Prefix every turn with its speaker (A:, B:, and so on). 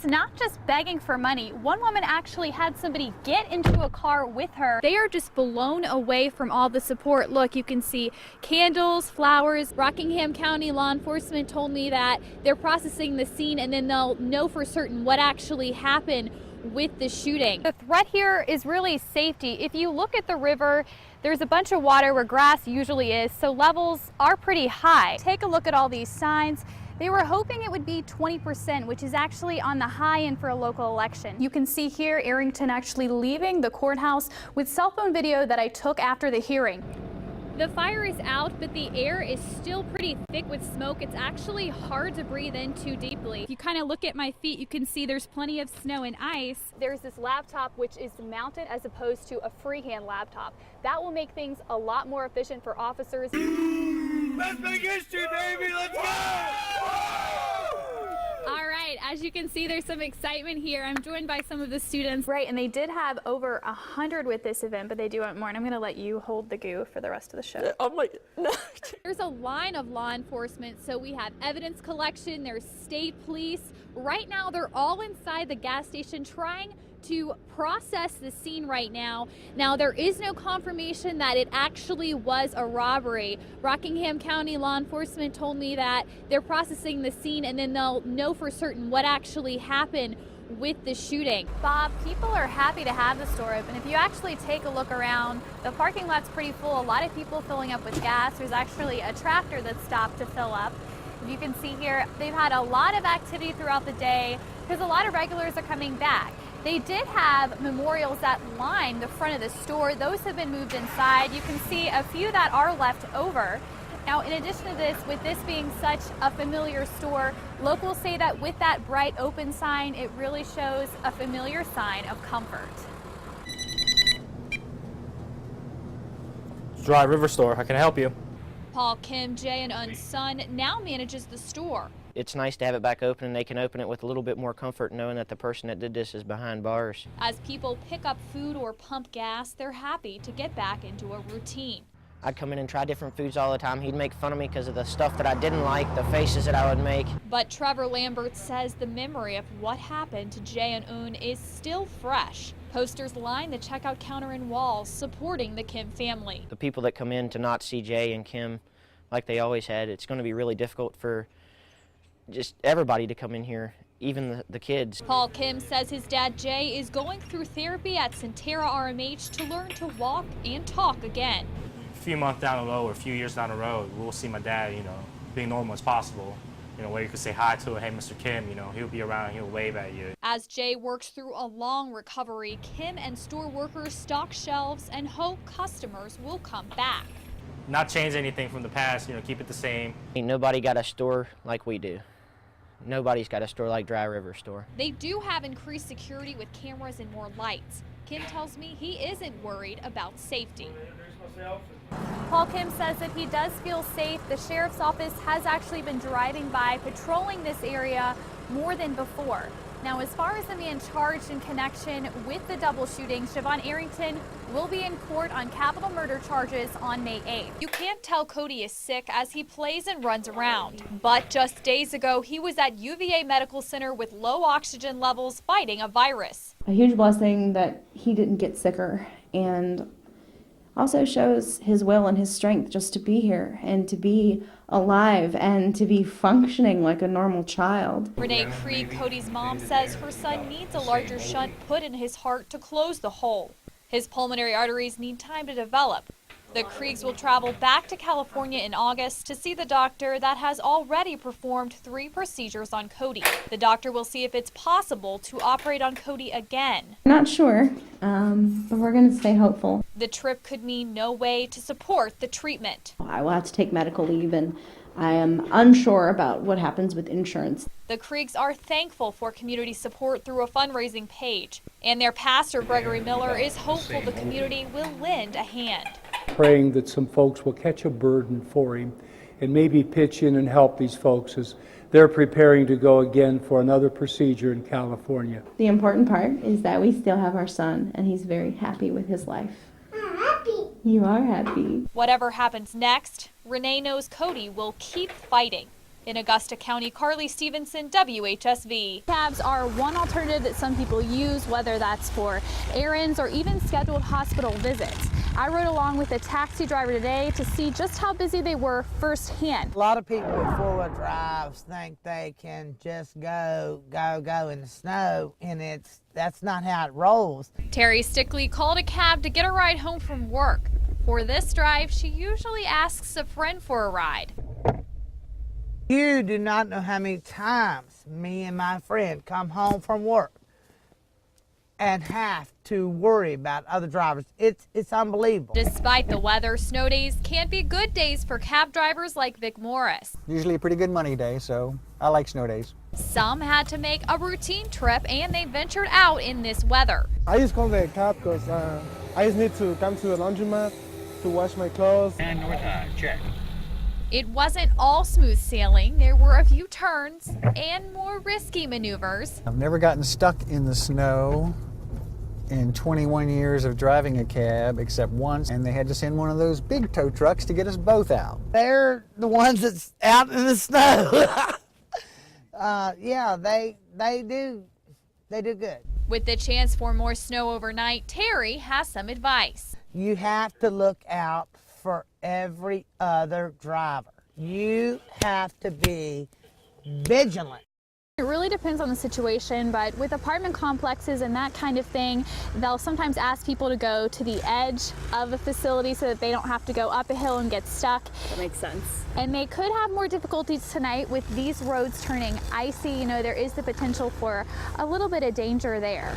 A: It's not just begging for money. One woman actually had somebody get into a car with her. They are just blown away from all the support. Look, you can see candles, flowers. Rockingham County law enforcement told me that they're processing the scene and then they'll know for certain what actually happened with the shooting. The threat here is really safety. If you look at the river, there's a bunch of water where grass usually is, so levels are pretty high. Take a look at all these signs. They were hoping it would be 20%, which is actually on the high end for a local election. You can see here Arrington actually leaving the courthouse with cell phone video that I took after the hearing. The fire is out, but the air is still pretty thick with smoke. It's actually hard to breathe in too deeply. If you kind of look at my feet, you can see there's plenty of snow and ice. There's this laptop which is mounted as opposed to a freehand laptop. That will make things a lot more efficient for officers.
B: Let's make history, baby! Let's go!
A: All right, as you can see, there's some excitement here. I'm joined by some of the students. Right, and they did have over 100 with this event, but they do want more, and I'm going to let you hold the goo for the rest of the show.
B: I'm like, no.
A: There's a line of law enforcement, so we have evidence collection, there's state police. Right now, they're all inside the gas station trying to process the scene right now. Now, there is no confirmation that it actually was a robbery. Rockingham County law enforcement told me that they're processing the scene and then they'll know for certain what actually happened with the shooting. Bob, people are happy to have the store open. If you actually take a look around, the parking lot's pretty full. A lot of people filling up with gas. There's actually a tractor that stopped to fill up. You can see here, they've had a lot of activity throughout the day because a lot of regulars are coming back. They did have memorials that line the front of the store. Those have been moved inside. You can see a few that are left over. Now, in addition to this, with this being such a familiar store, locals say that with that bright open sign, it really shows a familiar sign of comfort.
C: Dry River Store, how can I help you?
A: Paul Kim, Jay and Un's son, now manages the store.
D: It's nice to have it back open and they can open it with a little bit more comfort knowing that the person that did this is behind bars.
A: As people pick up food or pump gas, they're happy to get back into a routine.
D: I'd come in and try different foods all the time. He'd make fun of me because of the stuff that I didn't like, the faces that I would make.
A: But Trevor Lambert says the memory of what happened to Jay and Un is still fresh. Posters line the checkout counter and walls supporting the Kim family.
D: The people that come in to not see Jay and Kim like they always had, it's going to be really difficult for just everybody to come in here, even the kids.
A: Paul Kim says his dad Jay is going through therapy at Centera RMH to learn to walk and talk again.
C: A few months down the road or a few years down the road, we'll see my dad, being normal as possible. Where you could say hi to him, hey, Mr. Kim, he'll be around, he'll wave at you.
A: As Jay works through a long recovery, Kim and store workers stock shelves and hope customers will come back.
C: Not change anything from the past, keep it the same.
D: Ain't nobody got a store like we do. Nobody's got a store like Dry River Store.
A: They do have increased security with cameras and more lights. Kim tells me he isn't worried about safety. Paul Kim says that he does feel safe. The sheriff's office has actually been driving by, patrolling this area more than before. Now, as far as the man charged in connection with the double shooting, Siobhan Arrington will be in court on capital murder charges on May 8th. You can't tell Cody is sick as he plays and runs around. But just days ago, he was at UVA Medical Center with low oxygen levels fighting a virus.
E: A huge blessing that he didn't get sicker, and also shows his will and his strength just to be here and to be alive and to be functioning like a normal child.
A: Renee Krieg, Cody's mom, says her son needs a larger shunt put in his heart to close the hole. His pulmonary arteries need time to develop. The Kriegs will travel back to California in August to see the doctor that has already performed 3 procedures on Cody. The doctor will see if it's possible to operate on Cody again.
E: Not sure, but we're going to stay hopeful.
A: The trip could mean no way to support the treatment.
E: I will have to take medical leave, and I am unsure about what happens with insurance.
A: The Kriegs are thankful for community support through a fundraising page, and their pastor, Gregory Miller, is hopeful the community will lend a hand.
F: Praying that some folks will catch a burden for him and maybe pitch in and help these folks as they're preparing to go again for another procedure in California.
E: The important part is that we still have our son, and he's very happy with his life.
G: I'm happy.
E: You are happy.
A: Whatever happens next, Renee knows Cody will keep fighting. In Augusta County, Carly Stephenson, WHSV. Cabs are one alternative that some people use, whether that's for errands or even scheduled hospital visits. I rode along with a taxi driver today to see just how busy they were firsthand.
G: A lot of people with four-wheel drives think they can just go in the snow, and that's not how it rolls.
A: Terry Stickley called a cab to get a ride home from work. For this drive, she usually asks a friend for a ride.
G: You do not know how many times me and my friend come home from work and have to worry about other drivers. It's unbelievable.
A: Despite the weather, snow days can be good days for cab drivers like Vic Morris.
H: Usually a pretty good money day, so I like snow days.
A: Some had to make a routine trip and they ventured out in this weather.
I: I just call the cab because I just need to come to the laundromat to wash my clothes.
B: And north check.
A: It wasn't all smooth sailing. There were a few turns and more risky maneuvers.
H: I've never gotten stuck in the snow in 21 years of driving a cab except once, and they had to send one of those big tow trucks to get us both out.
G: They're the ones that's out in the snow. Yeah, they do good.
A: With the chance for more snow overnight, Terry has some advice.
G: You have to look out for every other driver. You have to be vigilant.
A: It really depends on the situation, but with apartment complexes and that kind of thing, they'll sometimes ask people to go to the edge of a facility so that they don't have to go up a hill and get stuck.
J: That makes sense.
A: And they could have more difficulties tonight with these roads turning icy. You know, there is the potential for a little bit of danger there.